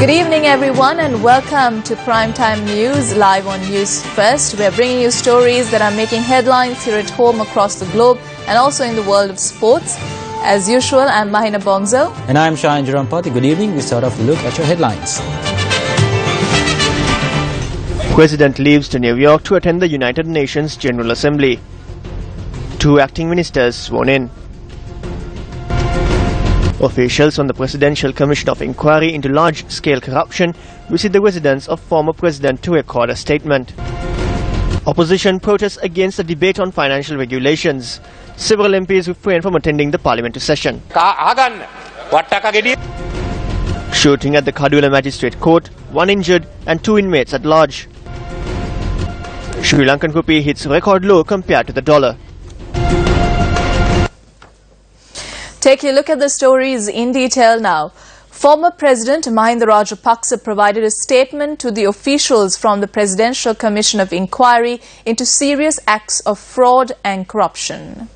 Good evening everyone and welcome to Primetime News live on News First. We're bringing you stories that are making headlines here at home, across the globe and also in the world of sports. As usual, I'm Mahina Bongzo. And I'm Shahan Jurampati. Good evening. We start off a look at your headlines. President leaves to New York to attend the United Nations General Assembly. 2 acting ministers sworn in. Officials on the Presidential Commission of Inquiry into Large-Scale Corruption visit the residence of former President to record a statement. Opposition protests against the debate on financial regulations. Several MPs refrain from attending the parliamentary session. Shooting at the Kadula Magistrate Court, 1 injured and 2 inmates at large. Sri Lankan rupee hits record low compared to the dollar. Take a look at the stories in detail now. Former President Mahinda Rajapaksa provided a statement to the officials from the Presidential Commission of Inquiry into serious acts of fraud and corruption.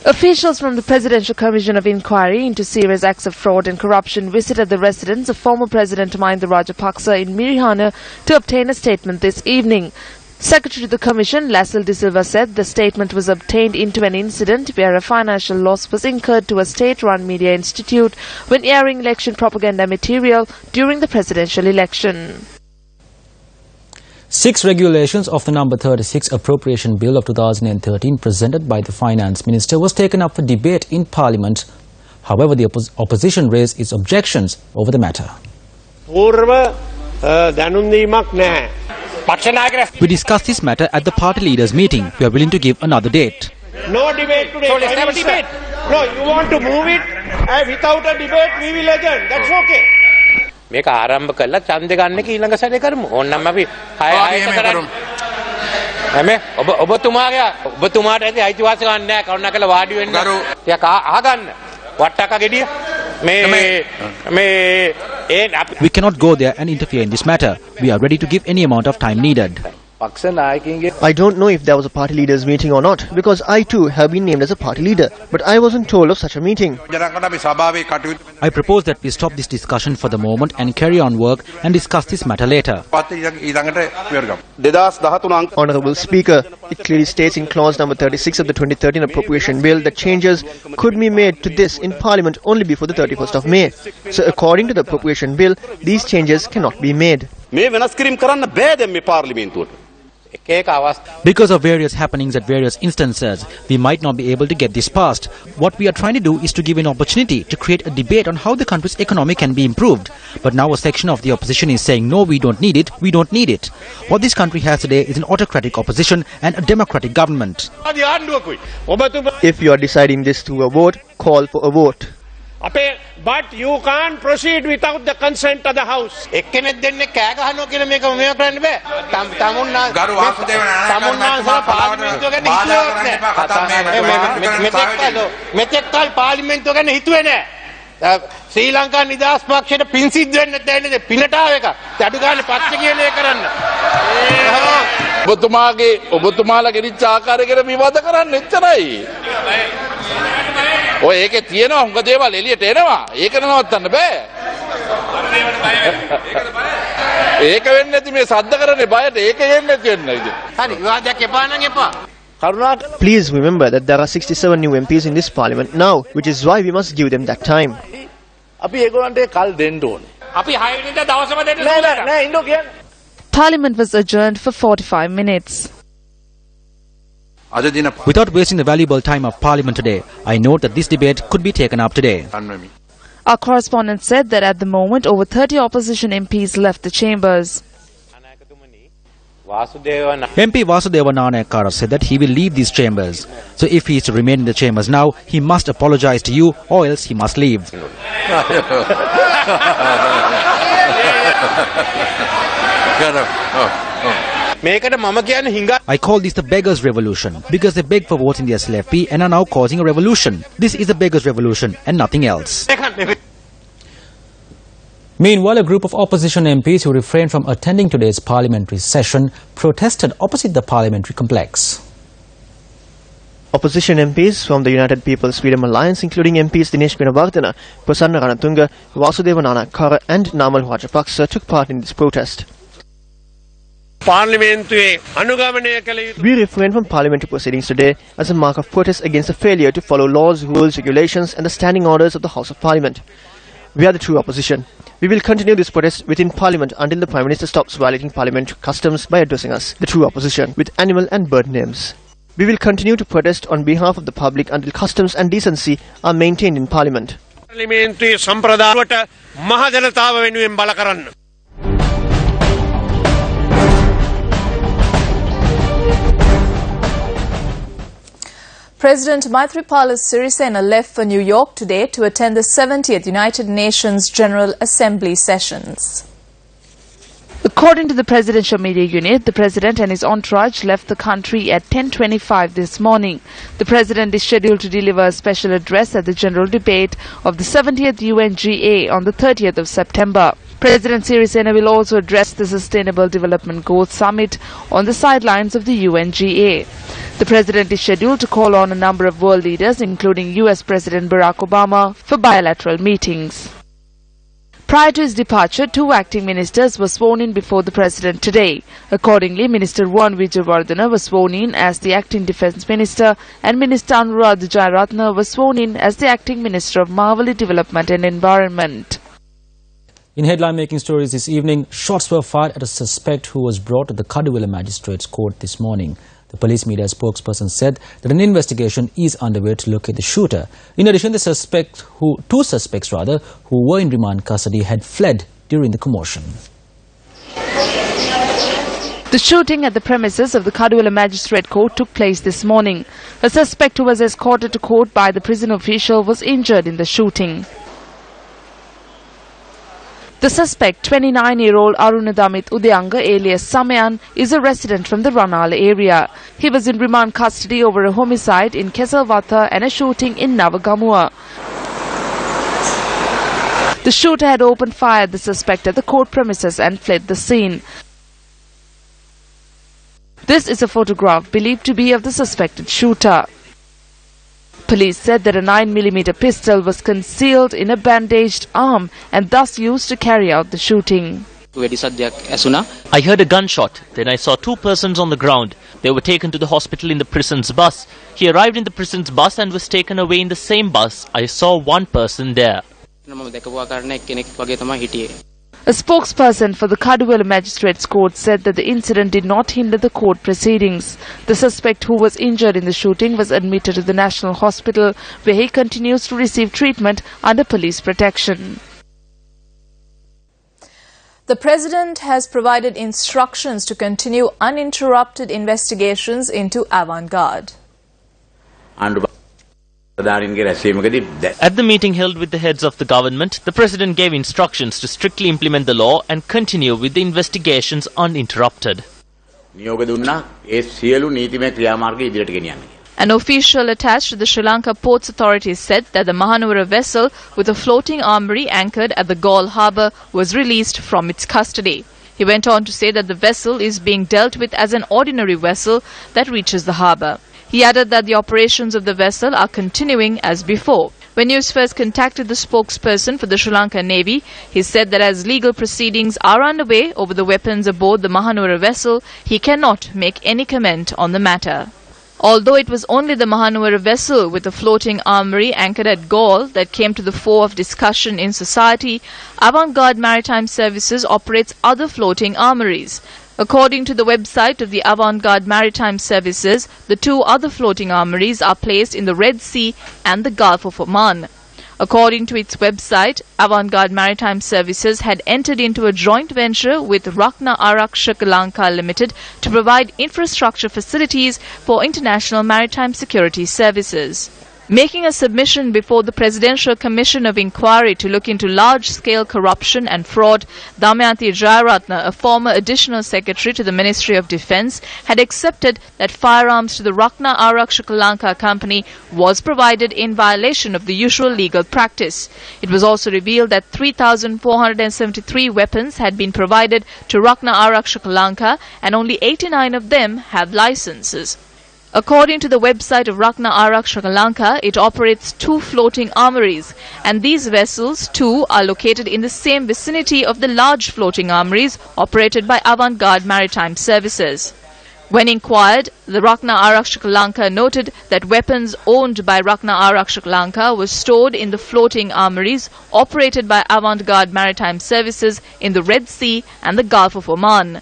Officials from the Presidential Commission of Inquiry into serious acts of fraud and corruption visited the residence of former President Mahinda Rajapaksa in Mirihana to obtain a statement this evening. Secretary to the Commission, Lassel De Silva, said the statement was obtained into an incident where a financial loss was incurred to a state-run media institute when airing election propaganda material during the presidential election. 6 regulations of the number 36 Appropriation Bill of 2013 presented by the Finance Minister was taken up for debate in Parliament. However, the opposition raised its objections over the matter. We discussed this matter at the party leaders' meeting. We are willing to give another date. No debate today. So let's have a debate. No, you want to move it without a debate, we will adjourn. That's okay. මේක ආරම්භ කළා ඡන්දේ ගන්න එක ඊළඟ සැරේ කරමු. ඕනනම් අපි 6 කරමු. හැම ඔබතුමාට ඇති අයිතිවාසිකම් නැහැ. කරුණාකරලා වාඩි වෙන්න. ටිකක් අහගන්න. වට්ටක්ක ගෙඩිය. We cannot go there and interfere in this matter. We are ready to give any amount of time needed. I don't know if there was a party leaders meeting or not, because I too have been named as a party leader, but I wasn't told of such a meeting. I propose that we stop this discussion for the moment and carry on work and discuss this matter later. Honourable Speaker, it clearly states in clause number 36 of the 2013 Appropriation Bill that changes could be made to this in Parliament only before the 31st of May. So according to the Appropriation Bill, these changes cannot be made. Because of various happenings at various instances, we might not be able to get this passed. What we are trying to do is to give an opportunity to create a debate on how the country's economy can be improved. But now a section of the opposition is saying, no, we don't need it, we don't need it. What this country has today is an autocratic opposition and a democratic government. If you are deciding this through a vote, call for a vote. But you can't proceed without the consent of the House. ශ්‍රී ලංකා නිදහස් පක්ෂයට පින් සිද්ධ වෙන්න තැන්නේ පිනටාව එක. අඩු ගානේ පක්ෂ කියන එක කරන්න. ඔබතුමාලා ගෙනිච්ච ආකාරය ගැන විවාද කරන්න එච්චරයි. ඔය ඒකේ තියෙනවා හුඟ දේවල් එළියට එනවා. ඒක නවත්තන්න බෑ. ඒක වෙන්නේ නැති මේ සද්ද කරන්නේ බයට ඒක එන්නේ නැති වෙන්නේ. හරි විවාදයක් එපා නම් එපා. Please remember that there are 67 new MPs in this parliament now, which is why we must give them that time. Parliament was adjourned for 45 minutes. Without wasting the valuable time of Parliament today, I note that this debate could be taken up today. Our correspondent said that at the moment over 30 opposition MPs left the chambers. MP Vasudeva Nanayakkara said that he will leave these chambers. So if he is to remain in the chambers now, he must apologize to you or else he must leave. I call this the beggars' revolution because they begged for votes in the SLFP and are now causing a revolution. This is a beggars' revolution and nothing else. Meanwhile, a group of opposition MPs who refrained from attending today's parliamentary session protested opposite the parliamentary complex. Opposition MPs from the United People's Freedom Alliance, including MPs Dinesh Gunawardena, Prasanna Ranatunga, Vasudeva Nanayakkara and Namal Rajapaksa took part in this protest. We refrained from parliamentary proceedings today as a mark of protest against the failure to follow laws, rules, regulations and the standing orders of the House of Parliament. We are the true opposition. We will continue this protest within Parliament until the Prime Minister stops violating parliamentary customs by addressing us, the true opposition, with animal and bird names. We will continue to protest on behalf of the public until customs and decency are maintained in Parliament. President Maithripala Sirisena left for New York today to attend the 70th United Nations General Assembly sessions. According to the Presidential Media Unit, the President and his entourage left the country at 10:25 this morning. The President is scheduled to deliver a special address at the general debate of the 70th UNGA on the 30th of September. President Sirisena will also address the Sustainable Development Goals Summit on the sidelines of the UNGA. The President is scheduled to call on a number of world leaders, including US President Barack Obama, for bilateral meetings. Prior to his departure, 2 acting ministers were sworn in before the President today. Accordingly, Minister Wan Wijewardena was sworn in as the acting Defence Minister and Minister Anuradha Jayaratne was sworn in as the acting Minister of Marwali Development and Environment. In headline-making stories this evening, shots were fired at a suspect who was brought to the Kaduvela Magistrates Court this morning. The police media spokesperson said that an investigation is underway to locate the shooter. In addition, two suspects who were in remand custody had fled during the commotion. The shooting at the premises of the Kaduvela Magistrate Court took place this morning. A suspect who was escorted to court by the prison official was injured in the shooting. The suspect, 29-year-old Arunadamit Udayanga alias Samayan, is a resident from the Ranala area. He was in remand custody over a homicide in Kesalvatha and a shooting in Navagamua. The shooter had opened fire at the suspect at the court premises and fled the scene. This is a photograph believed to be of the suspected shooter. Police said that a 9mm pistol was concealed in a bandaged arm and thus used to carry out the shooting. I heard a gunshot. Then I saw 2 persons on the ground. They were taken to the hospital in the prison's bus. He arrived in the prison's bus and was taken away in the same bus. I saw 1 person there. A spokesperson for the Kaduvela Magistrates Court said that the incident did not hinder the court proceedings. The suspect who was injured in the shooting was admitted to the National Hospital, where he continues to receive treatment under police protection. The President has provided instructions to continue uninterrupted investigations into Avantgarde. At the meeting held with the heads of the government, the President gave instructions to strictly implement the law and continue with the investigations uninterrupted. An official attached to the Sri Lanka Ports Authority said that the Mahanuvara vessel with a floating armoury anchored at the Galle harbour was released from its custody. He went on to say that the vessel is being dealt with as an ordinary vessel that reaches the harbour. He added that the operations of the vessel are continuing as before. When News First contacted the spokesperson for the Sri Lanka Navy, he said that as legal proceedings are underway over the weapons aboard the Mahanuvara vessel, he cannot make any comment on the matter. Although it was only the Mahanuvara vessel with a floating armoury anchored at Galle that came to the fore of discussion in society, Avantgarde Maritime Services operates other floating armouries. According to the website of the Avantgarde Maritime Services, the 2 other floating armouries are placed in the Red Sea and the Gulf of Oman. According to its website, Avantgarde Maritime Services had entered into a joint venture with Rakna Arakshak Lanka Limited to provide infrastructure facilities for international maritime security services. Making a submission before the Presidential Commission of Inquiry to look into large-scale corruption and fraud, Damayanti Jayaratne, a former Additional Secretary to the Ministry of Defence, had accepted that firearms to the Rakna Arakshak Lanka company was provided in violation of the usual legal practice. It was also revealed that 3,473 weapons had been provided to Rakna Arakshak Lanka and only 89 of them have licenses. According to the website of Rakna Arak Sri Lanka, it operates 2 floating armories, and these vessels too are located in the same vicinity of the large floating armories operated by Avantgarde Maritime Services. When inquired, the Rakna Arak Sri Lanka noted that weapons owned by Rakna Arak Sri Lanka were stored in the floating armories operated by Avantgarde Maritime Services in the Red Sea and the Gulf of Oman.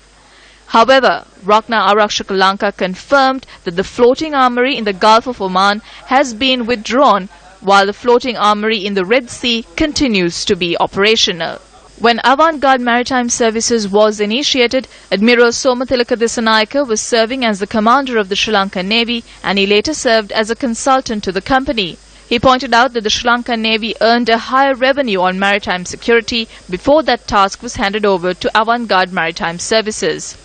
However, Rakna Arak Sri Lanka confirmed that the floating armory in the Gulf of Oman has been withdrawn, while the floating armory in the Red Sea continues to be operational. When Avantgarde Maritime Services was initiated, Admiral Somathilaka Dissanayake was serving as the commander of the Sri Lankan Navy, and he later served as a consultant to the company. He pointed out that the Sri Lankan Navy earned a higher revenue on maritime security before that task was handed over to Avantgarde Maritime Services.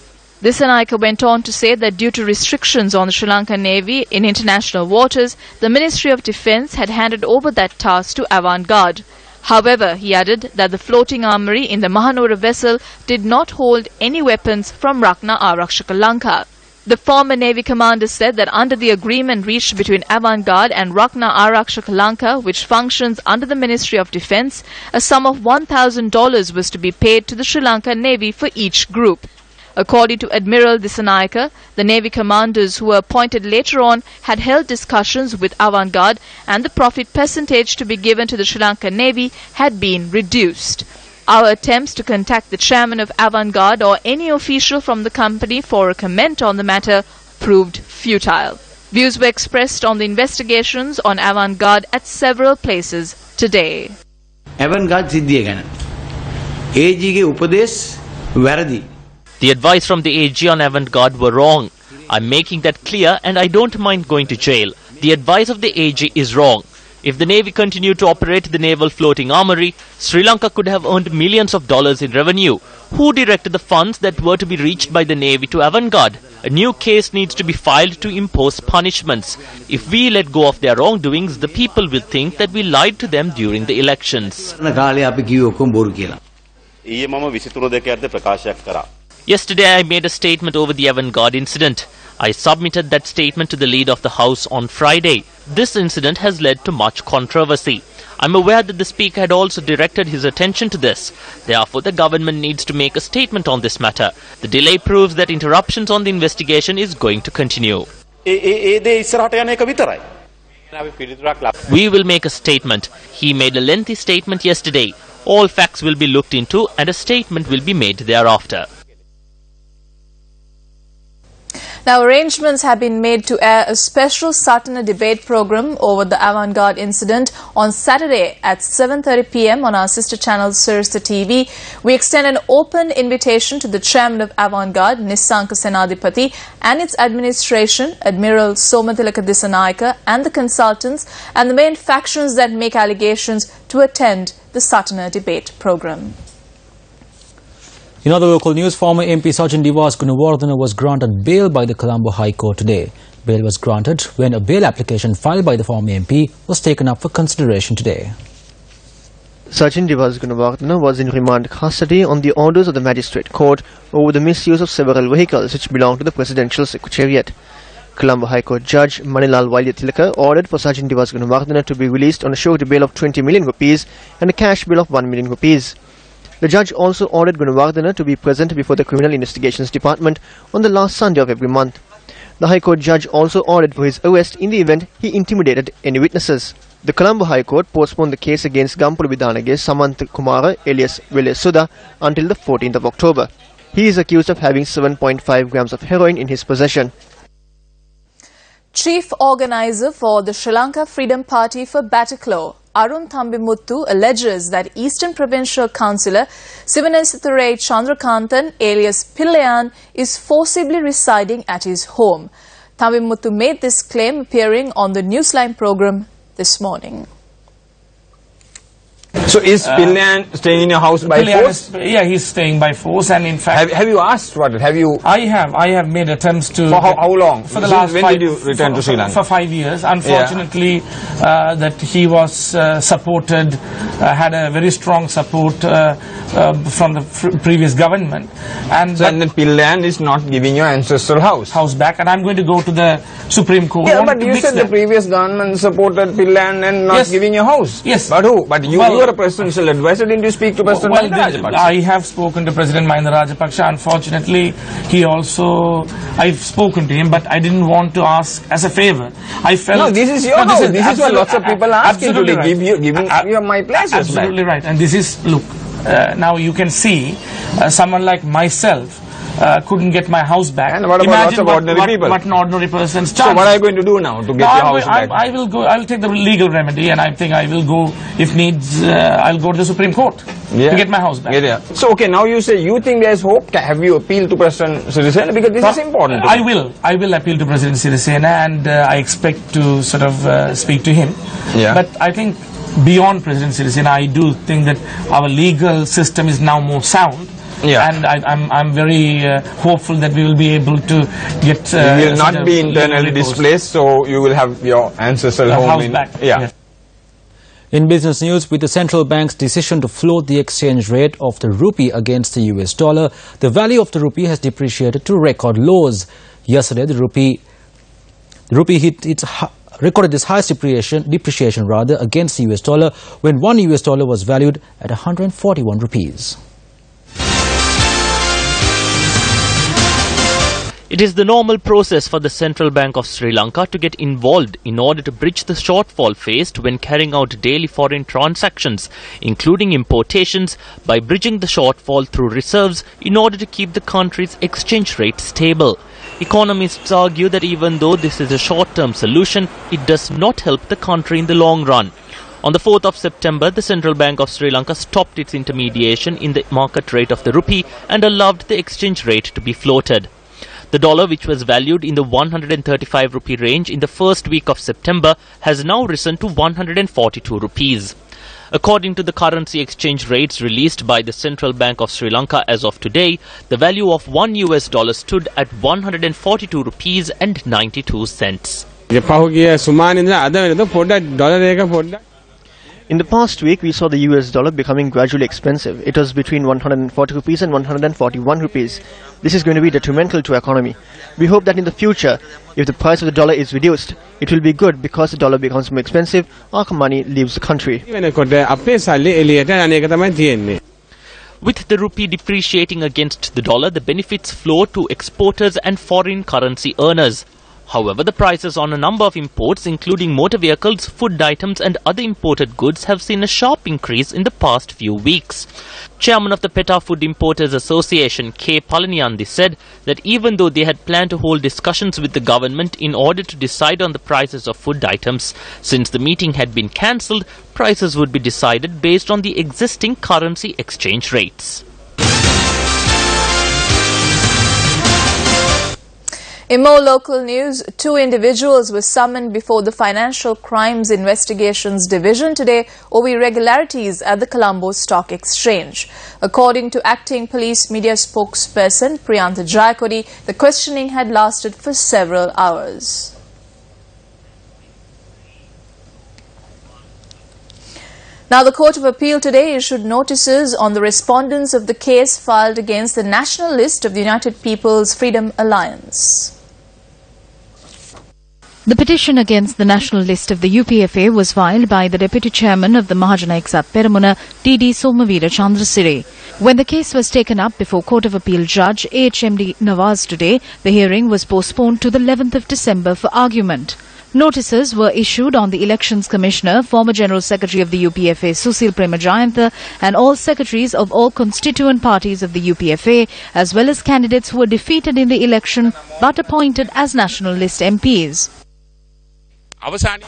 Dissanayake went on to say that due to restrictions on the Sri Lankan Navy in international waters, the Ministry of Defence had handed over that task to Avantgarde. However, he added that the floating armory in the Mahanora vessel did not hold any weapons from Rakna Arak Sri Lanka. The former Navy commander said that under the agreement reached between Avantgarde and Rakna Arak Sri Lanka, which functions under the Ministry of Defence, a sum of $1,000 was to be paid to the Sri Lankan Navy for each group. According to Admiral Dissanayake, the Navy commanders who were appointed later on had held discussions with Avantgarde, and the profit percentage to be given to the Sri Lankan Navy had been reduced. Our attempts to contact the chairman of Avantgarde or any official from the company for a comment on the matter proved futile. Views were expressed on the investigations on Avantgarde at several places today. Avantgarde සිද්ධිය ගැන AG ගේ උපදේශ වැරදි. The advice from the AG on Avantgarde were wrong. I'm making that clear, and I don't mind going to jail. The advice of the AG is wrong. If the Navy continued to operate the naval floating armory, Sri Lanka could have earned millions of dollars in revenue. Who directed the funds that were to be reached by the Navy to Avantgarde? A new case needs to be filed to impose punishments. If we let go of their wrongdoings, the people will think that we lied to them during the elections. Yesterday I made a statement over the Avantgarde incident. I submitted that statement to the leader of the House on Friday. This incident has led to much controversy. I'm aware that the Speaker had also directed his attention to this. Therefore, the government needs to make a statement on this matter. The delay proves that interruptions on the investigation is going to continue. We will make a statement. He made a lengthy statement yesterday. All facts will be looked into and a statement will be made thereafter. Now, arrangements have been made to air a special Satana debate program over the Avantgarde incident on Saturday at 7:30 p.m. on our sister channel Sirsta TV. We extend an open invitation to the chairman of Avantgarde, Nissanka Senadipati, and its administration, Admiral Somathilaka Dissanayake, and the consultants and the main factions that make allegations to attend the Satana debate program. In other local news, former MP Sachin Divas Gunawardena was granted bail by the Colombo High Court today. Bail was granted when a bail application filed by the former MP was taken up for consideration today. Sachin Divas Gunawardena was in remand custody on the orders of the Magistrate Court over the misuse of several vehicles which belong to the Presidential Secretariat. Colombo High Court Judge Manilal Vaidyathilaka ordered for Sachin Divas Gunawardena to be released on a surety bail of 20 million rupees and a cash bail of 1 million rupees. The judge also ordered Gunawardena to be present before the Criminal Investigations Department on the last Sunday of every month. The High Court judge also ordered for his arrest in the event he intimidated any witnesses. The Colombo High Court postponed the case against Gampulu Vidhanage Samantha Kumara alias Vile Sudha until the 14th of October. He is accused of having 7.5 grams of heroin in his possession. Chief Organizer for the Sri Lanka Freedom Party for Batticaloa, Arun Thambimuthu, alleges that Eastern Provincial Councillor Sivanesthurai Chandrakanthan alias Pillayan is forcibly residing at his home. Thambimuthu made this claim appearing on the Newsline program this morning. So is Pillan staying in your house by force? Yeah, he's staying by force, and in fact, have you asked for it? Have you? I have made attempts to. For how long? For the last when 5 did you return to Sri Lanka? For 5 years. Unfortunately, that he was supported, had a very strong support from the previous government, and then Pillan is not giving your ancestral house back, and I'm going to go to the Supreme Court. Yeah, but you said the previous government supported Pillan and not giving your house. Yes. But who? But you are a presidential advisor. Didn't you speak to President Mahinda Rajapaksa? I have spoken to President Mahinda Rajapaksa. Unfortunately, I've spoken to him, but I didn't want to ask as a favor. I felt no, this is your house. This is what lots of people are asking today. Right. Giving you my places. Absolutely right. And this is, look, now you can see someone like myself couldn't get my house back. And what about lots of ordinary people? What an ordinary person's chance. So what are you going to do now to get your house back? I will go. I will take the legal remedy, and I think I will go, if needs, I'll go to the Supreme Court to get my house back. So okay, now you say you think there is hope. Have you appealed to President Sirisena? Because this is important. I will appeal to President Sirisena, and I expect to sort of speak to him. But I think beyond President Sirisena, I do think that our legal system is now more sound. And I'm very hopeful that we will be able to get. You will not be internally displaced, so you will have your ancestral home in. Back. In business news, with the central bank's decision to float the exchange rate of the rupee against the US dollar, the value of the rupee has depreciated to record lows. Yesterday, the rupee recorded its highest depreciation against the US dollar when $1 US was valued at 141 rupees. It is the normal process for the Central Bank of Sri Lanka to get involved in order to bridge the shortfall faced when carrying out daily foreign transactions, including importations, by bridging the shortfall through reserves in order to keep the country's exchange rate stable. Economists argue that even though this is a short-term solution, it does not help the country in the long run. On the 4th of September, the Central Bank of Sri Lanka stopped its intermediation in the market rate of the rupee and allowed the exchange rate to be floated. The dollar, which was valued in the 135 rupee range in the first week of September, has now risen to 142 rupees. According to the currency exchange rates released by the Central Bank of Sri Lanka as of today, the value of $1 US stood at 142 rupees and 92 cents. In the past week, we saw the US dollar becoming gradually expensive. It was between 140 rupees and 141 rupees. This is going to be detrimental to our economy. We hope that in the future, if the price of the dollar is reduced, it will be good because the dollar becomes more expensive, our money leaves the country. With the rupee depreciating against the dollar, the benefits flow to exporters and foreign currency earners. However, the prices on a number of imports, including motor vehicles, food items and other imported goods, have seen a sharp increase in the past few weeks. Chairman of the PETA Food Importers Association, K. Palaniyandi, said that even though they had planned to hold discussions with the government in order to decide on the prices of food items, since the meeting had been cancelled, prices would be decided based on the existing currency exchange rates. In more local news, 2 individuals were summoned before the Financial Crimes Investigations Division today over irregularities at the Colombo Stock Exchange. According to acting police media spokesperson Priyantha Jayakodi, the questioning had lasted for several hours. Now, the Court of Appeal today issued notices on the respondents of the case filed against the National List of the United People's Freedom Alliance. The petition against the National List of the UPFA was filed by the Deputy Chairman of the Mahajana Exat Peramuna, T.D. Somavira Chandrasiri. When the case was taken up before Court of Appeal Judge HMD Nawaz today, the hearing was postponed to the 11th of December for argument. Notices were issued on the Elections Commissioner, former General Secretary of the UPFA Susil Premajayantha, and all secretaries of all constituent parties of the UPFA, as well as candidates who were defeated in the election but appointed as National List MPs.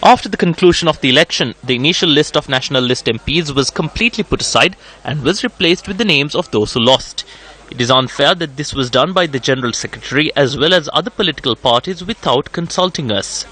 After the conclusion of the election, the initial list of National List MPs was completely put aside and was replaced with the names of those who lost. It is unfair that this was done by the General Secretary as well as other political parties without consulting us.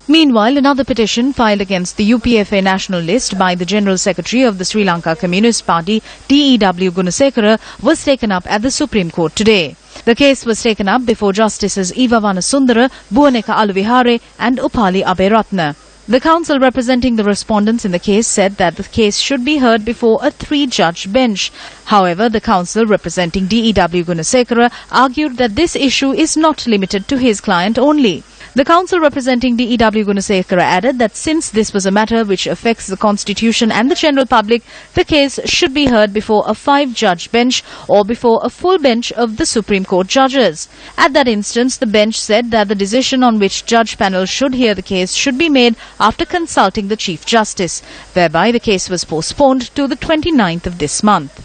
Meanwhile, another petition filed against the UPFA national list by the General Secretary of the Sri Lanka Communist Party, TEW Gunasekara, was taken up at the Supreme Court today. The case was taken up before Justices Ivavana Sundara, Buaneka Aluvihare and Upali Aberatna. The counsel representing the respondents in the case said that the case should be heard before a 3-judge bench. However, the counsel representing DEW Gunasekara argued that this issue is not limited to his client only. The counsel representing DEW Gunasekara added that since this was a matter which affects the constitution and the general public, the case should be heard before a 5-judge bench or before a full bench of the Supreme Court judges. At that instance, the bench said that the decision on which judge panel should hear the case should be made after consulting the Chief Justice, whereby the case was postponed to the 29th of this month.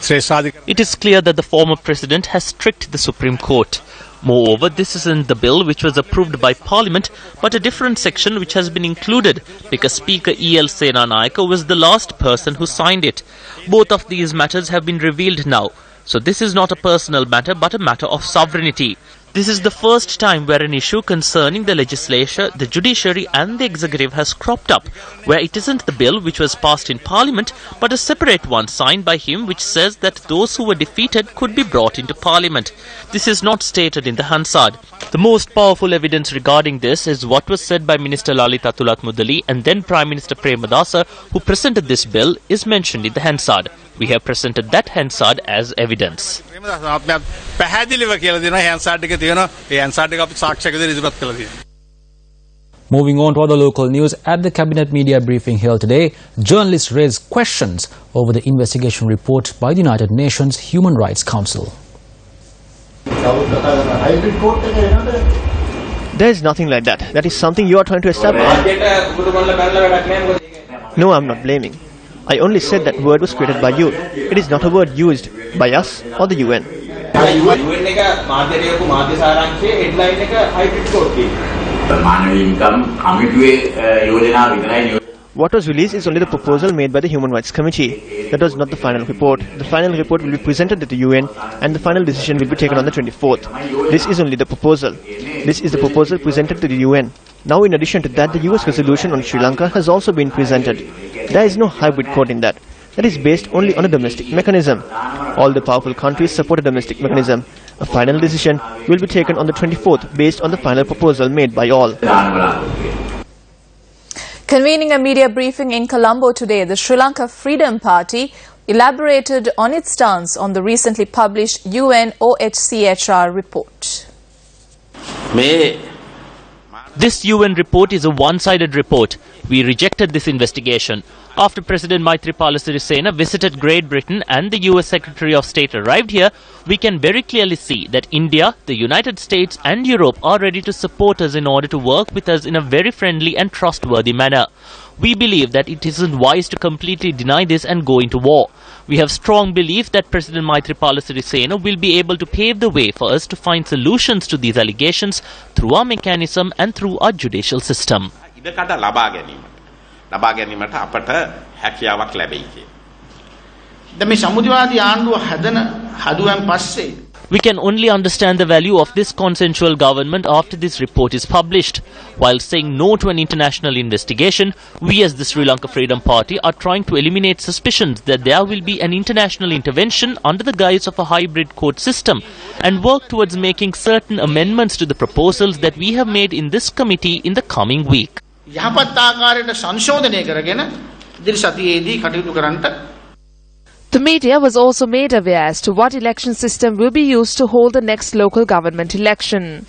It is clear that the former president has tricked the Supreme Court. Moreover, this isn't the bill which was approved by Parliament, but a different section which has been included because Speaker E.L. Senanayake was the last person who signed it. Both of these matters have been revealed now. So this is not a personal matter but a matter of sovereignty. This is the first time where an issue concerning the legislature, the judiciary and the executive has cropped up, where it isn't the bill which was passed in Parliament but a separate one signed by him which says that those who were defeated could be brought into Parliament. This is not stated in the Hansard. The most powerful evidence regarding this is what was said by Minister Lalita Tulatmudali and then Prime Minister Premadasa, who presented this bill, is mentioned in the Hansard. We have presented that Hansard as evidence. Moving on to other local news, at the Cabinet Media Briefing held today, journalists raised questions over the investigation report by the United Nations Human Rights Council. There is nothing like that. That is something you are trying to establish. No, I am not blaming. I only said that word was created by you. It is not a word used by us or the UN. What was released is only the proposal made by the Human Rights Committee. That was not the final report. The final report will be presented to the UN and the final decision will be taken on the 24th. This is only the proposal. This is the proposal presented to the UN. Now, in addition to that, the US resolution on Sri Lanka has also been presented. There is no hybrid court in that. That is based only on a domestic mechanism. All the powerful countries support a domestic mechanism. A final decision will be taken on the 24th based on the final proposal made by all. Convening a media briefing in Colombo today, the Sri Lanka Freedom Party elaborated on its stance on the recently published UN OHCHR report. This UN report is a one-sided report. We rejected this investigation. After President Maithripala Sirisena visited Great Britain and the US Secretary of State arrived here, we can very clearly see that India, the United States and Europe are ready to support us in order to work with us in a very friendly and trustworthy manner. We believe that it isn't wise to completely deny this and go into war. We have strong belief that President Maithripala Sirisena will be able to pave the way for us to find solutions to these allegations through our mechanism and through our judicial system. We can only understand the value of this consensual government after this report is published. While saying no to an international investigation, we as the Sri Lanka Freedom Party are trying to eliminate suspicions that there will be an international intervention under the guise of a hybrid court system and work towards making certain amendments to the proposals that we have made in this committee in the coming week. The media was also made aware as to what election system will be used to hold the next local government election.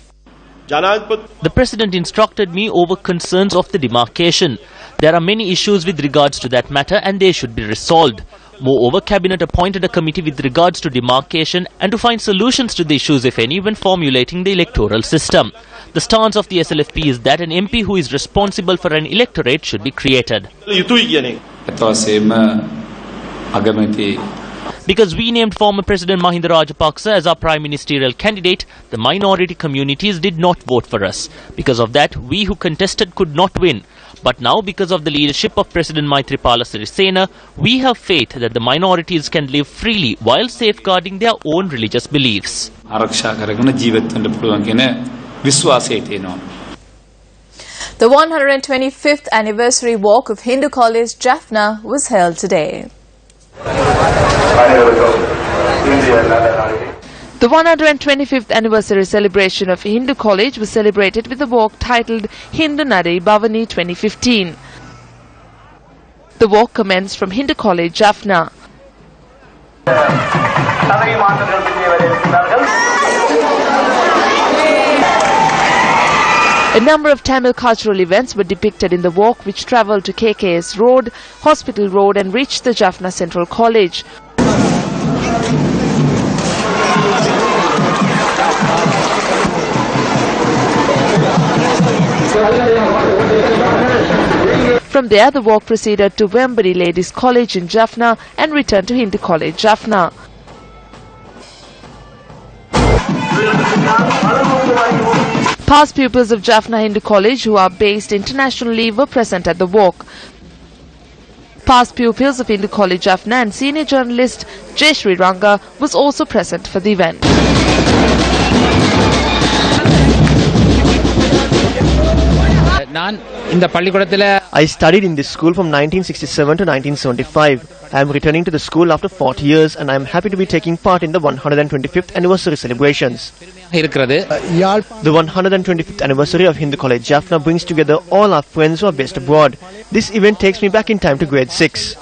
The President instructed me over concerns of the demarcation. There are many issues with regards to that matter and they should be resolved. Moreover, Cabinet appointed a committee with regards to demarcation and to find solutions to the issues, if any, when formulating the electoral system. The stance of the SLFP is that an MP who is responsible for an electorate should be created. Because we named former President Mahinda Rajapaksa as our prime ministerial candidate, the minority communities did not vote for us. Because of that, we who contested could not win. But now, because of the leadership of President Maithripala Sirisena, we have faith that the minorities can live freely while safeguarding their own religious beliefs. The 125th anniversary walk of Hindu College, Jaffna, was held today. The 125th anniversary celebration of Hindu College was celebrated with a walk titled Hindu Nade Bhavani 2015. The walk commenced from Hindu College, Jaffna. A number of Tamil cultural events were depicted in the walk, which travelled to KKS Road, Hospital Road and reached the Jaffna Central College. From there, the walk proceeded to Vembadi Ladies College in Jaffna and returned to Hindu College, Jaffna. Past pupils of Jaffna Hindu College who are based internationally were present at the walk. Past pupils of Hindu College, Jaffna and senior journalist Jayashree Ranga was also present for the event. I studied in this school from 1967 to 1975. I am returning to the school after 40 years and I am happy to be taking part in the 125th anniversary celebrations. The 125th anniversary of Hindu College Jaffna brings together all our friends who are based abroad. This event takes me back in time to grade 6.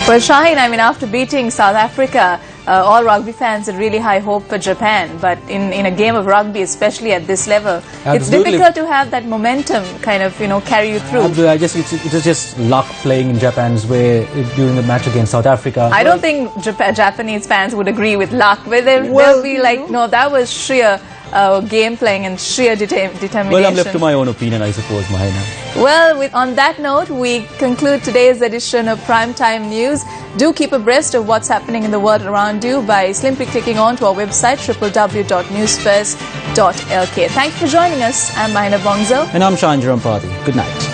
Well, Shaheen, I mean, after beating South Africa, all rugby fans had really high hope for Japan, but in a game of rugby, especially at this level, it's difficult to have that momentum kind of, carry you through. Absolutely. It was just luck playing in Japan's way during the match against South Africa. I don't think Japanese fans would agree with luck, but they'll be like, no, that was sheer game playing and sheer determination. Well, I'm left to my own opinion, I suppose, Mahina. Well, on that note, we conclude today's edition of Primetime News. Do keep abreast of what's happening in the world around you by simply clicking on to our website, www.newsfirst.lk. Thank you for joining us. I'm Mahina Bongzo. And I'm Shahan Jarampati. Good night.